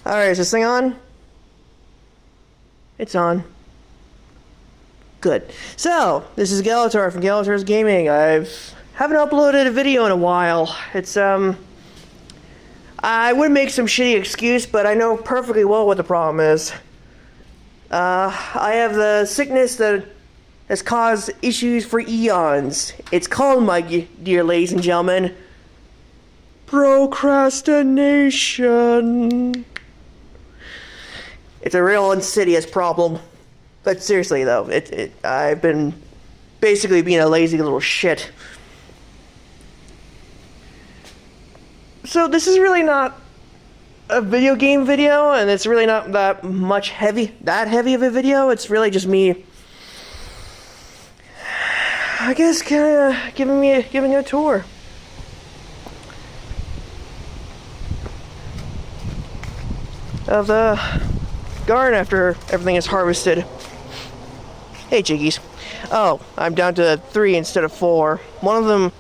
Alright, is this thing on? It's on. Good. So, this is Galator from Galator's Gaming. Haven't uploaded a video in a while. I would make some shitty excuse, but I know perfectly well what the problem is. I have the sickness that has caused issues for eons. It's called, my dear ladies and gentlemen, procrastination. It's a real insidious problem. But seriously though, I've been basically being a lazy little shit. So this is really not a video game video, and it's really not that heavy of a video. It's really just me, I guess, kind of giving you a tour. Of the garden after everything is harvested. Hey, Jiggies. Oh, I'm down to 3 instead of 4. One of them...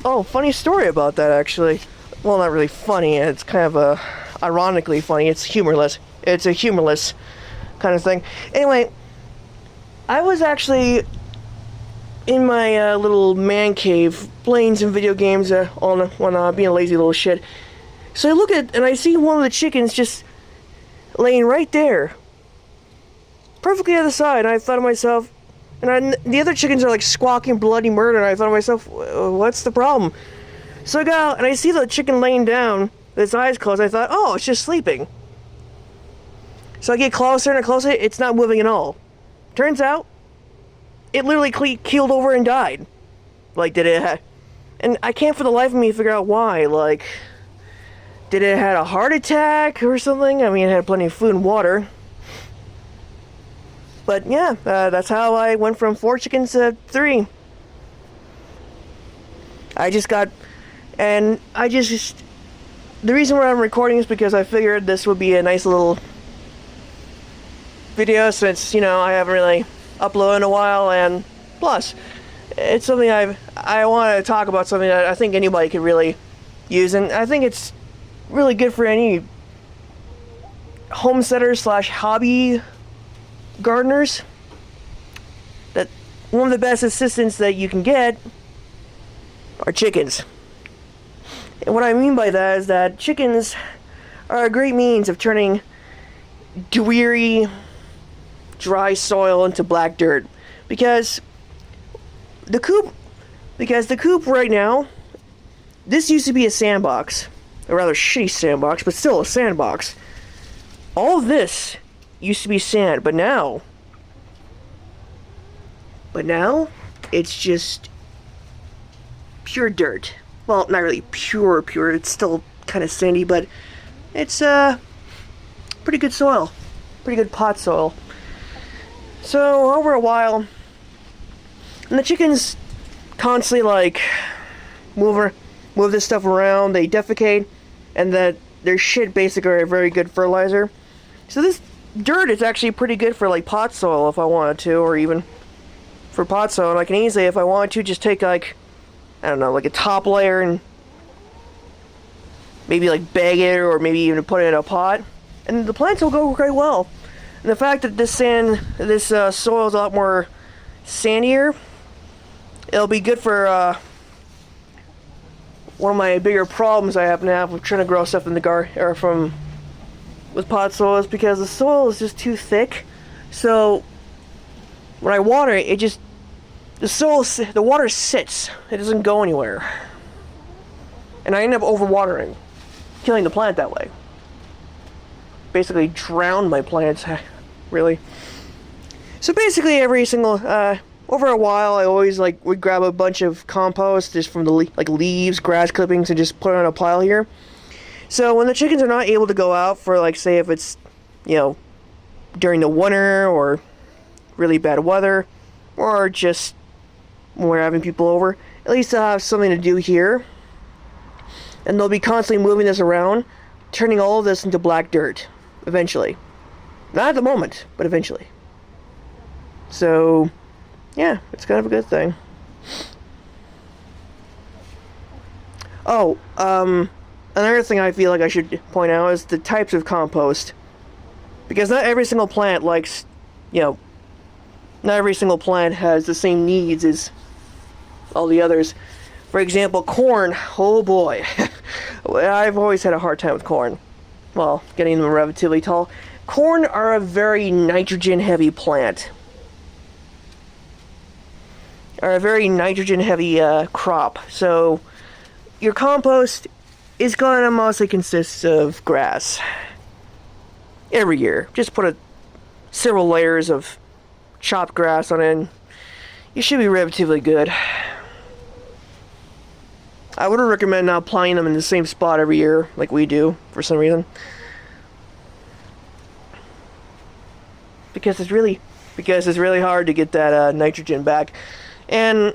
oh, funny story about that, actually. Well, not really funny. It's kind of ironically funny. It's humorless. It's a humorless kind of thing. Anyway, I was actually in my little man cave playing some video games when being a lazy little shit. So I look at and I see one of the chickens just laying right there, perfectly on the side. And I thought to myself, the other chickens are like squawking bloody murder. And I thought to myself, what's the problem? So I go out and I see the chicken laying down with its eyes closed. I thought, oh, it's just sleeping. So I get closer and closer. It's not moving at all. Turns out, it literally keeled over and died. Like, and I can't for the life of me figure out why. Like, did it had a heart attack or something? I mean, it had plenty of food and water. But yeah, that's how I went from 4 chickens to 3. The reason why I'm recording is because I figured this would be a nice little video, since, I haven't really uploaded in a while, and plus, it's something I want to talk about, something that I think anybody could really use, and I think it's really good for any homesteaders / hobby gardeners. That one of the best assistants that you can get are chickens. And what I mean by that is that chickens are a great means of turning dreary, dry soil into black dirt. Because the coop right now, this used to be a sandbox. A rather shitty sandbox, but still a sandbox. All of this used to be sand, but now it's just pure dirt. Well, not really pure, it's still kind of sandy, but it's pretty good soil. Pretty good pot soil. So, over a while, and the chickens constantly, like, move this stuff around, they defecate, and their shit basically are a very good fertilizer. So this dirt is actually pretty good for, like, pot soil if I wanted to, or even for pot soil. And I can easily, if I wanted to, just take, like, I don't know, like a top layer and maybe, like, bag it, or maybe even put it in a pot, and the plants will go quite well. And the fact that this soil is a lot more sandier, it'll be good for, one of my bigger problems I happen to have with trying to grow stuff in the garden, or with pot soil, is because the soil is just too thick. So when I water it, the water sits. It doesn't go anywhere. And I end up overwatering, killing the plant that way. Basically drown my plants, really. So basically every single, over a while, I always would grab a bunch of compost just from the leaves, grass clippings, and just put it on a pile here. So when the chickens are not able to go out for, like, say if it's, during the winter or really bad weather, or just when we're having people over, at least they'll have something to do here. And they'll be constantly moving this around, turning all of this into black dirt, eventually. Not at the moment, but eventually. So, yeah, it's kind of a good thing. Oh, another thing I feel like I should point out is the types of compost. Because not every single plant likes, not every single plant has the same needs as all the others. For example, corn. Oh boy. I've always had a hard time with corn. Well, getting them relatively tall. Corn are a very nitrogen-heavy plant. Are a very nitrogen-heavy crop. So, your compost is going to mostly consist of grass. Every year. Just put several layers of chopped grass on it, and you should be relatively good. I wouldn't recommend not applying them in the same spot every year, like we do, for some reason. Because it's really hard to get that nitrogen back. And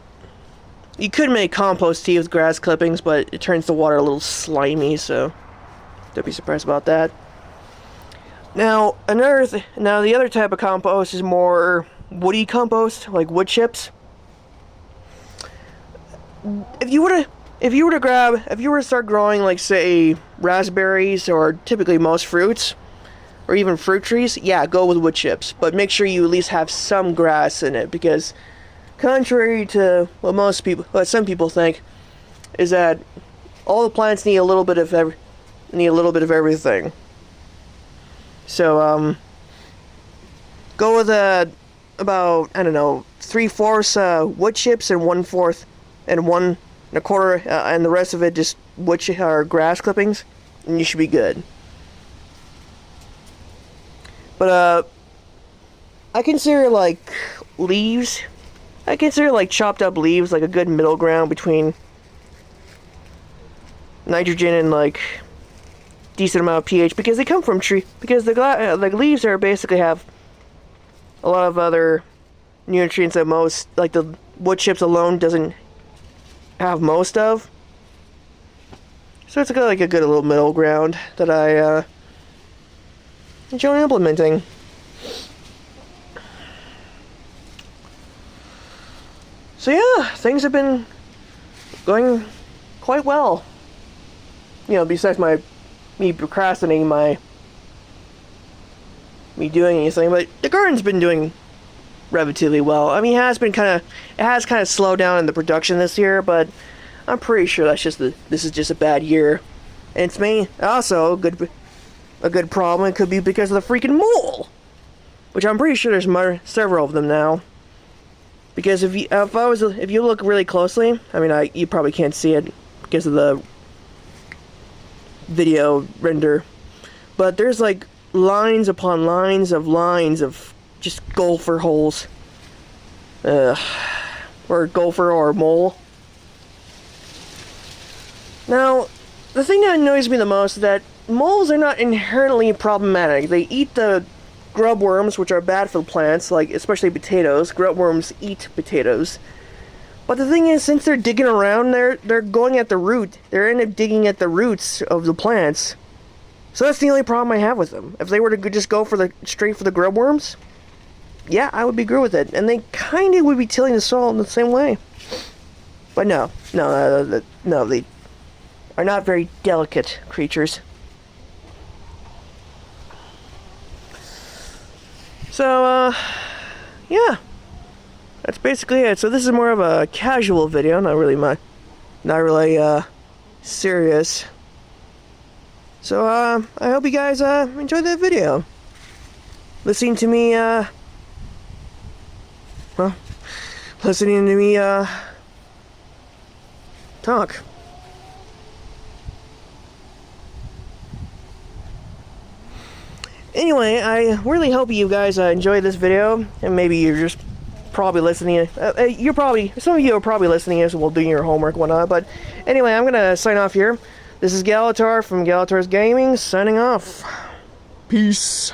you could make compost tea with grass clippings, but it turns the water a little slimy, so don't be surprised about that. Now, the other type of compost is more woody compost, like wood chips. If you were to start growing, like, say, raspberries or typically most fruits, or even fruit trees, yeah, go with wood chips. But make sure you at least have some grass in it, because contrary to what some people think, is that all the plants need a little bit of everything. So, go with about, I don't know, 3/4 wood chips and 1/4 and 1/4 and the rest of it just grass clippings, and you should be good. But I consider chopped up leaves like a good middle ground between nitrogen and like decent amount of pH, because they come from because the leaves are basically have a lot of other nutrients that most, like the wood chips alone doesn't have most of. So it's like a good little middle ground that I enjoy implementing. So yeah, things have been going quite well. Besides me procrastinating me doing anything, but the garden's been doing relatively well. I mean, it has kind of slowed down in the production this year, but I'm pretty sure this is just a bad year. And it's also a good problem. It could be because of the freaking mole, which I'm pretty sure there's several of them now. Because if you look really closely, I mean, you probably can't see it because of the video render, but there's like lines upon lines of just gopher holes, or gopher or mole. Now, the thing that annoys me the most is that moles are not inherently problematic. They eat the grub worms, which are bad for plants, like especially potatoes. Grub worms eat potatoes. But the thing is, since they're digging around, they're going at the root. They end up digging at the roots of the plants. So that's the only problem I have with them. If they were to just go straight for the grub worms, yeah, I would be good with it. And they kind of would be tilling the soil in the same way. But no, they are not very delicate creatures. So, yeah. That's basically it. So this is more of a casual video, not really serious. So I hope you guys enjoyed that video. Listening to me talk. Anyway, I really hope you guys enjoyed this video, and maybe you're just probably listening. Some of you are probably listening as well, doing your homework and whatnot. But anyway, I'm gonna sign off here. This is Galatar from Galatar's Gaming, signing off. Peace.